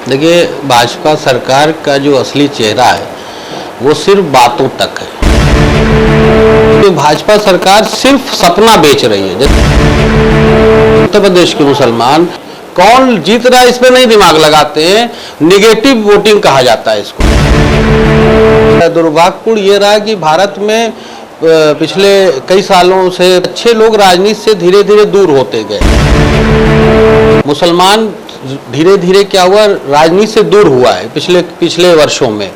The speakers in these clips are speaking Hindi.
देखिए, भाजपा सरकार का जो असली चेहरा है वो सिर्फ बातों तक है। तो भाजपा सरकार सिर्फ सपना बेच रही है। उत्तर प्रदेश के मुसलमान कौन जीत रहा है इस पर नहीं दिमाग लगाते हैं, निगेटिव वोटिंग कहा जाता है इसको। दुर्भाग्यपूर्ण ये रहा कि भारत में पिछले कई सालों से अच्छे लोग राजनीति से धीरे धीरे दूर होते गए। मुसलमान धीरे धीरे क्या हुआ, राजनीति से दूर हुआ है पिछले वर्षों में।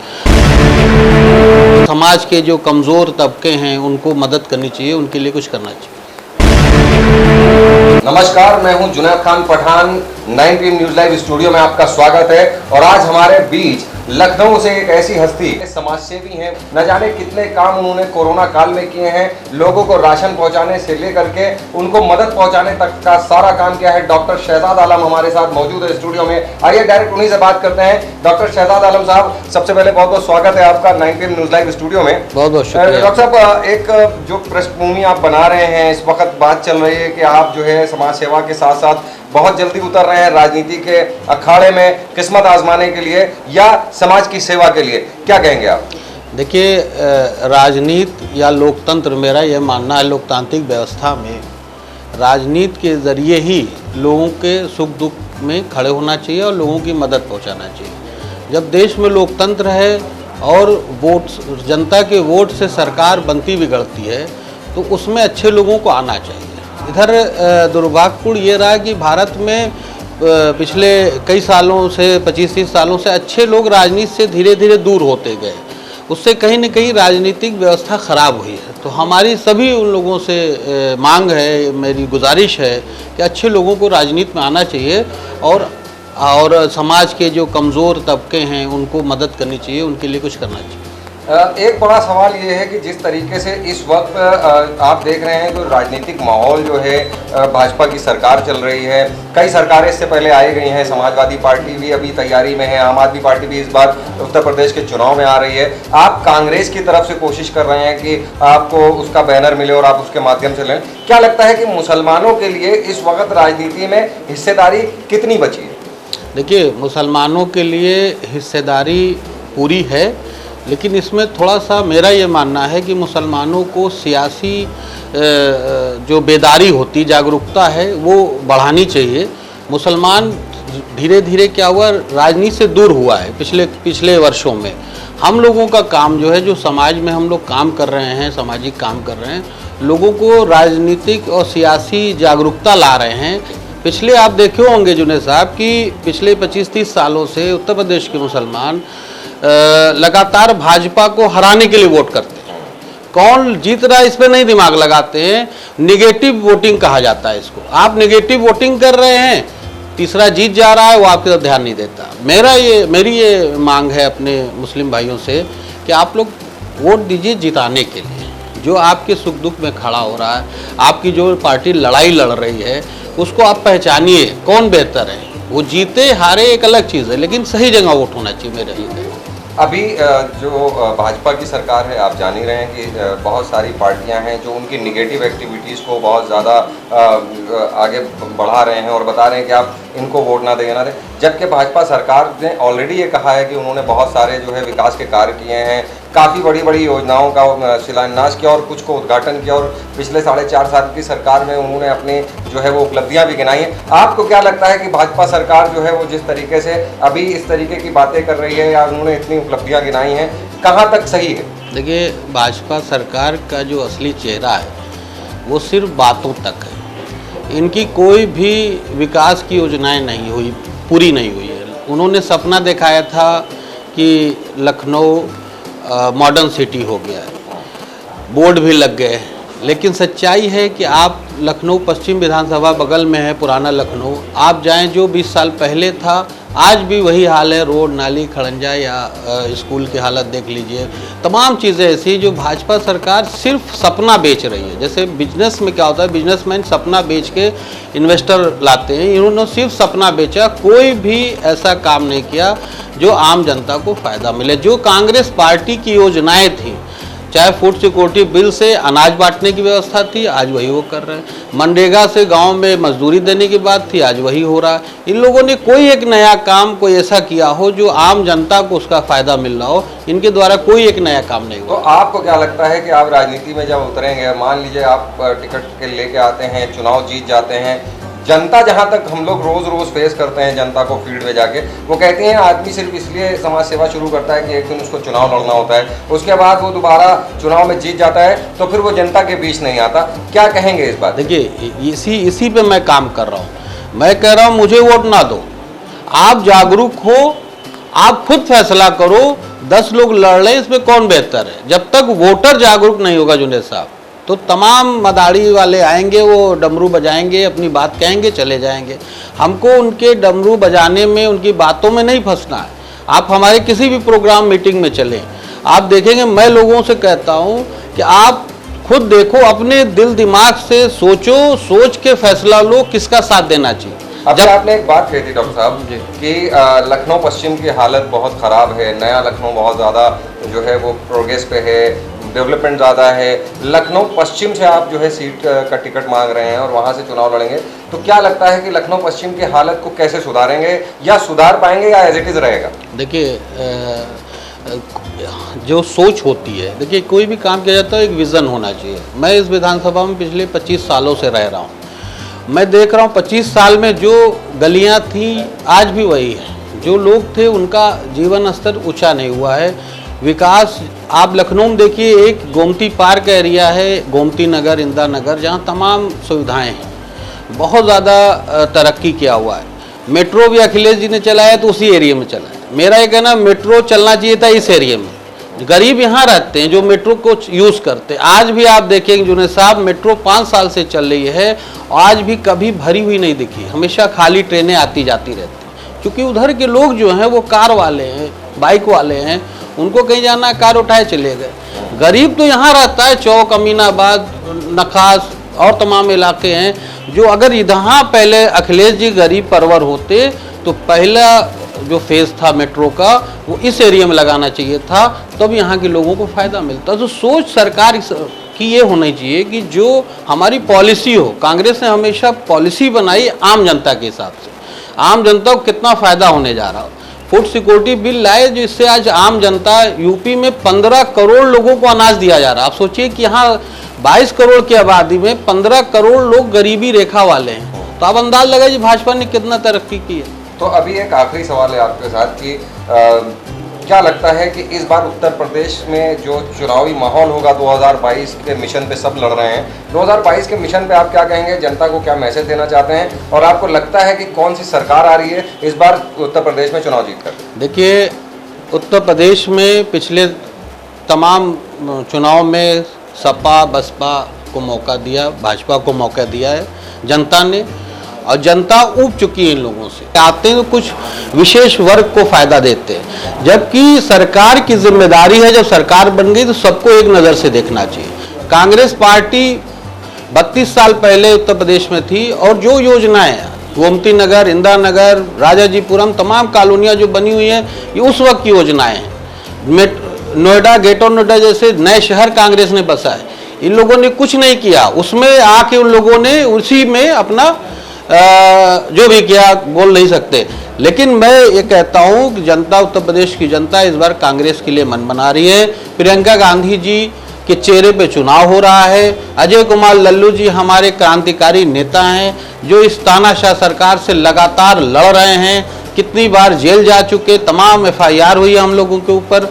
समाज के जो कमजोर तबके हैं उनको मदद करनी चाहिए, उनके लिए कुछ करना चाहिए। नमस्कार, मैं हूं Junaid Khan Pathan. 9 PM news live studio में आपका स्वागत है। और आज हमारे बीच लखनऊ से एक ऐसी हस्ती, समाजसेवी हैं। न जाने कितने काम उन्होंने कोरोना काल में किए हैं। लोगों को राशन पहुंचाने से लेकर के उनको मदद पहुंचाने तक का सारा काम किया है। डॉक्टर शहजाद आलम हमारे साथ मौजूद है स्टूडियो में। आइए डायरेक्ट उन्हीं से बात करते हैं। डॉक्टर शहजाद आलम साहब, सबसे पहले बहुत बहुत स्वागत है आपका 9 PM न्यूज लाइव स्टूडियो में। बहुत बहुत शुक्रिया। डॉक्टर साहब, एक जो पृष्ठभूमि आप बना रहे हैं, इस वक्त बात चल रही है कि आप जो है समाज सेवा के साथ साथ बहुत जल्दी उतर रहे हैं राजनीति के अखाड़े में किस्मत आजमाने के लिए या समाज की सेवा के लिए, क्या कहेंगे आप? देखिए, राजनीति या लोकतंत्र, मेरा यह मानना है, लोकतांत्रिक व्यवस्था में राजनीति के जरिए ही लोगों के सुख दुख में खड़े होना चाहिए और लोगों की मदद पहुंचाना चाहिए। जब देश में लोकतंत्र है और वोट, जनता के वोट से सरकार बनती बिगड़ती है, तो उसमें अच्छे लोगों को आना चाहिए। इधर दुर्भाग्यपूर्ण ये रहा कि भारत में पिछले कई सालों से 25-30 सालों से अच्छे लोग राजनीति से धीरे धीरे दूर होते गए। उससे कहीं न कहीं राजनीतिक व्यवस्था खराब हुई है। तो हमारी सभी उन लोगों से मांग है, मेरी गुजारिश है कि अच्छे लोगों को राजनीति में आना चाहिए और समाज के जो कमज़ोर तबके हैं उनको मदद करनी चाहिए, उनके लिए कुछ करना चाहिए। एक बड़ा सवाल ये है कि जिस तरीके से इस वक्त आप देख रहे हैं, जो राजनीतिक माहौल जो है, भाजपा की सरकार चल रही है, कई सरकारें इससे पहले आई गई हैं, समाजवादी पार्टी भी अभी तैयारी में है, आम आदमी पार्टी भी इस बार उत्तर प्रदेश के चुनाव में आ रही है। आप कांग्रेस की तरफ से कोशिश कर रहे हैं कि आपको उसका बैनर मिले और आप उसके माध्यम से लें। क्या लगता है कि मुसलमानों के लिए इस वक्त राजनीति में हिस्सेदारी कितनी बची है? देखिए, मुसलमानों के लिए हिस्सेदारी पूरी है, लेकिन इसमें थोड़ा सा मेरा ये मानना है कि मुसलमानों को सियासी जो बेदारी होती, जागरूकता है, वो बढ़ानी चाहिए। मुसलमान धीरे धीरे क्या हुआ, राजनीति से दूर हुआ है पिछले वर्षों में। हम लोगों का काम जो है, जो समाज में हम लोग काम कर रहे हैं, सामाजिक काम कर रहे हैं, लोगों को राजनीतिक और सियासी जागरूकता ला रहे हैं। पिछले आप देखे होंगे जुनैद साहब कि पिछले 25-30 सालों से उत्तर प्रदेश के मुसलमान लगातार भाजपा को हराने के लिए वोट करते हैं। कौन जीत रहा है इस पर नहीं दिमाग लगाते हैं, निगेटिव वोटिंग कहा जाता है इसको। आप निगेटिव वोटिंग कर रहे हैं, तीसरा जीत जा रहा है, वो आपकी तरफ ध्यान नहीं देता। मेरी ये मांग है अपने मुस्लिम भाइयों से कि आप लोग वोट दीजिए जिताने के लिए। जो आपके सुख दुख में खड़ा हो रहा है, आपकी जो पार्टी लड़ाई लड़ रही है, उसको आप पहचानिए कौन बेहतर है। वो जीते हारे एक अलग चीज़ है, लेकिन सही जगह वोट होना चाहिए, मेरा ये है। अभी जो भाजपा की सरकार है, आप जान ही रहे हैं कि बहुत सारी पार्टियां हैं जो उनकी निगेटिव एक्टिविटीज़ को बहुत ज़्यादा आगे बढ़ा रहे हैं और बता रहे हैं कि आप इनको वोट ना दें, जबकि भाजपा सरकार ने ऑलरेडी ये कहा है कि उन्होंने बहुत सारे जो है विकास के कार्य किए हैं, काफ़ी बड़ी बड़ी योजनाओं का शिलान्यास किया और कुछ को उद्घाटन किया, और पिछले 4.5 साल की सरकार में उन्होंने अपनी जो है वो उपलब्धियां भी गिनाई हैं। आपको क्या लगता है कि भाजपा सरकार जो है वो जिस तरीके से अभी इस तरीके की बातें कर रही है या उन्होंने इतनी उपलब्धियां गिनाई हैं, कहाँ तक सही है? देखिए, भाजपा सरकार का जो असली चेहरा है वो सिर्फ बातों तक है। इनकी कोई भी विकास की योजनाएं नहीं हुई, पूरी नहीं हुई है। उन्होंने सपना दिखाया था कि लखनऊ मॉडर्न सिटी हो गया है, बोर्ड भी लग गए, लेकिन सच्चाई है कि आप लखनऊ पश्चिम विधानसभा बगल में है, पुराना लखनऊ, आप जाएं, जो 20 साल पहले था आज भी वही हाल है। रोड, नाली, खड़ंजा या स्कूल की हालत देख लीजिए। तमाम चीज़ें ऐसी जो भाजपा सरकार सिर्फ सपना बेच रही है। जैसे बिजनेस में क्या होता है, बिजनेसमैन सपना बेच के इन्वेस्टर लाते हैं, इन्होंने सिर्फ सपना बेचा, कोई भी ऐसा काम नहीं किया जो आम जनता को फ़ायदा मिले। जो कांग्रेस पार्टी की योजनाएं थी, चाहे फूड सिक्योरिटी बिल से अनाज बांटने की व्यवस्था थी, आज वही वो कर रहे हैं। मनरेगा से गांव में मजदूरी देने की बात थी, आज वही हो रहा है। इन लोगों ने कोई एक नया काम कोई ऐसा किया हो जो आम जनता को उसका फायदा मिल रहा हो, इनके द्वारा कोई एक नया काम नहीं हुआ। तो आपको क्या लगता है कि आप राजनीति में जब उतरेंगे, मान लीजिए आप टिकट के लेके आते हैं, चुनाव जीत जाते हैं, जनता जहां तक हम लोग रोज फेस करते हैं जनता को फील्ड में जाके, वो कहती हैं आदमी सिर्फ इसलिए समाज सेवा शुरू करता है कि एक दिन उसको चुनाव लड़ना होता है, उसके बाद वो दोबारा चुनाव में जीत जाता है तो फिर वो जनता के बीच नहीं आता। क्या कहेंगे इस बात? देखिए, इसी पे मैं काम कर रहा हूँ। मैं कह रहा हूँ मुझे वोट ना दो, आप जागरूक हो, आप खुद फैसला करो, 10 लोग लड़ रहे हैं, इसमें कौन बेहतर है। जब तक वोटर जागरूक नहीं होगा जुनेद साहब, तो तमाम मदारी वाले आएंगे, वो डमरू बजाएंगे, अपनी बात कहेंगे, चले जाएंगे। हमको उनके डमरू बजाने में, उनकी बातों में नहीं फंसना है। आप हमारे किसी भी प्रोग्राम मीटिंग में चलें, आप देखेंगे मैं लोगों से कहता हूं कि आप खुद देखो, अपने दिल दिमाग से सोचो, सोच के फैसला लो किसका साथ देना चाहिए। जब आपने एक बात कही थी डॉक्टर साहब कि लखनऊ पश्चिम की हालत बहुत ख़राब है, नया लखनऊ बहुत ज़्यादा जो है वो प्रोग्रेस पे है, डेवलपमेंट ज़्यादा है, लखनऊ पश्चिम से आप जो है सीट का टिकट मांग रहे हैं और वहाँ से चुनाव लड़ेंगे, तो क्या लगता है कि लखनऊ पश्चिम की हालत को कैसे सुधारेंगे, या सुधार पाएंगे या एज इट इज़ रहेगा? देखिए, जो सोच होती है, देखिए कोई भी काम किया जाता है एक विज़न होना चाहिए। मैं इस विधानसभा में पिछले 25 सालों से रह रहा हूँ, मैं देख रहा हूँ 25 साल में जो गलियाँ थी आज भी वही है, जो लोग थे उनका जीवन स्तर ऊंचा नहीं हुआ है। विकास आप लखनऊ में देखिए, एक गोमती पार्क एरिया है, गोमती नगर, इंदिरा नगर, जहाँ तमाम सुविधाएं हैं, बहुत ज़्यादा तरक्की किया हुआ है। मेट्रो भी अखिलेश जी ने चलाया तो उसी एरिया में चला है। मेरा ये कहना, मेट्रो चलना चाहिए था इस एरिया में, गरीब यहाँ रहते हैं जो मेट्रो को यूज़ करते हैं। आज भी आप देखेंगे जुनेद साहब, मेट्रो 5 साल से चल रही है, आज भी कभी भरी हुई नहीं दिखी, हमेशा खाली ट्रेनें आती जाती रहती हैं, क्योंकि उधर के लोग जो हैं वो कार वाले हैं, बाइक वाले हैं, उनको कहीं जाना है कार उठाए चले गए। गरीब तो यहाँ रहता है, चौक, अमीनाबाद, नखास और तमाम इलाके हैं जो, अगर यहाँ पहले अखिलेश जी गरीब परवर होते तो पहला जो फेज़ था मेट्रो का वो इस एरिया में लगाना चाहिए था, तब यहाँ के लोगों को फ़ायदा मिलता। तो सोच सरकार की ये होनी चाहिए कि जो हमारी पॉलिसी हो, कांग्रेस ने हमेशा पॉलिसी बनाई आम जनता के हिसाब से, आम जनता को कितना फ़ायदा होने जा रहा हो। फूड सिक्योरिटी बिल लाए जिससे आज आम जनता, यूपी में 15 करोड़ लोगों को अनाज दिया जा रहा है। आप सोचिए कि यहाँ 22 करोड़ की आबादी में 15 करोड़ लोग गरीबी रेखा वाले हैं, तो आप अंदाज लगाइए भाजपा ने कितना तरक्की की है। तो अभी एक आखिरी सवाल है आपके साथ कि क्या लगता है कि इस बार उत्तर प्रदेश में जो चुनावी माहौल होगा 2022 के मिशन पे सब लड़ रहे हैं, 2022 के मिशन पे आप क्या कहेंगे, जनता को क्या मैसेज देना चाहते हैं, और आपको लगता है कि कौन सी सरकार आ रही है इस बार उत्तर प्रदेश में चुनाव जीतकर? देखिए, उत्तर प्रदेश में पिछले तमाम चुनाव में सपा बसपा को मौका दिया, भाजपा को मौका दिया है जनता ने, और जनता ऊब चुकी है इन लोगों से। आते हैं तो कुछ विशेष वर्ग को फायदा देते हैं, जबकि सरकार की जिम्मेदारी है, जब सरकार बन गई तो सबको एक नज़र से देखना चाहिए। कांग्रेस पार्टी 32 साल पहले उत्तर प्रदेश में थी, और जो योजनाएं गोमती नगर, इंदिरा नगर, राजाजीपुरम, तमाम कॉलोनियाँ जो बनी हुई हैं, ये उस वक्त की योजनाएं हैं। नोएडा, ग्रेटर नोएडा जैसे नए शहर कांग्रेस ने बसाए, इन लोगों ने कुछ नहीं किया, उसमें आके उन लोगों ने उसी में अपना जो भी किया बोल नहीं सकते। लेकिन मैं ये कहता हूँ कि जनता, उत्तर प्रदेश की जनता इस बार कांग्रेस के लिए मन बना रही है। प्रियंका गांधी जी के चेहरे पे चुनाव हो रहा है। अजय कुमार लल्लू जी हमारे क्रांतिकारी नेता हैं, जो इस तानाशाह सरकार से लगातार लड़ रहे हैं, कितनी बार जेल जा चुके, तमाम FIR हुई है हम लोगों के ऊपर।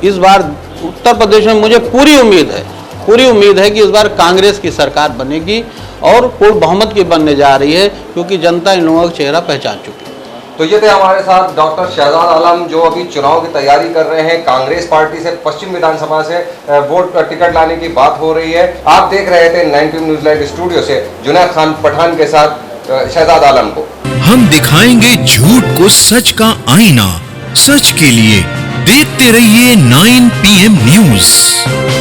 इस बार उत्तर प्रदेश में मुझे पूरी उम्मीद है कि इस बार कांग्रेस की सरकार बनेगी और पूर्ण बहुमत की बनने जा रही है, क्योंकि जनता इन लोगों का चेहरा पहचान चुकी है। तो ये थे हमारे साथ डॉक्टर शहजाद आलम, जो अभी चुनाव की तैयारी कर रहे हैं। कांग्रेस पार्टी से पश्चिम विधानसभा से वोट टिकट लाने की बात हो रही है। आप देख रहे थे 9PM न्यूज़ लाइव स्टूडियो से जुनैद खान पठान के साथ शहजाद आलम को। हम दिखाएंगे झूठ को सच का आईना, सच के लिए देखते रहिए 9PM न्यूज़।